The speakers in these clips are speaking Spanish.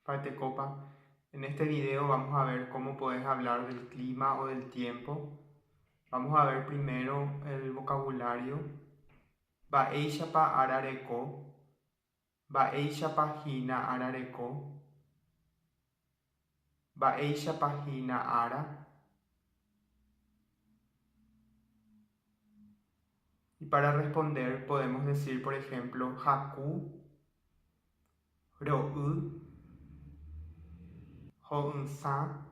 Copa. En este video vamos a ver cómo puedes hablar del clima o del tiempo. Vamos a ver primero el vocabulario. Ba'éichapa arareko. Ba'éichapa hína arareko. Ba'éichapa hína ara. Y para responder podemos decir, por ejemplo, haku, ro'y, ho'nsa,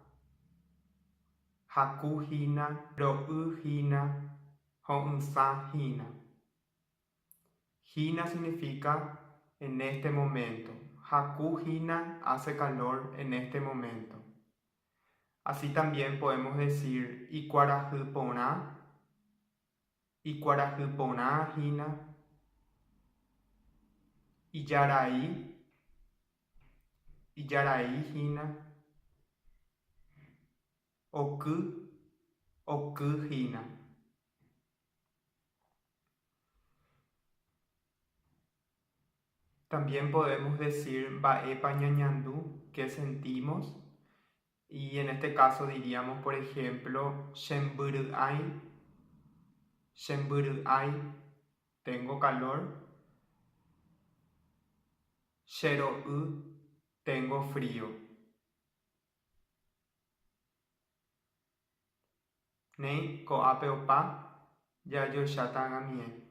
haku hína, ro'y hína, ho'nsa hína. Hina significa en este momento. Haku hina hace calor en este momento. Así también podemos decir ikuarahypõrã, ikuarahypõrã hina, ijarai, ijarai hina, oky, oky hina. También podemos decir mba'épa ñañandu, que sentimos. Y en este caso diríamos, por ejemplo, chembyry'ãi, chembyry'ãi, tengo calor. Chero'y, tengo frío. Néi ko'ápe opa jajocháta ag̃amie.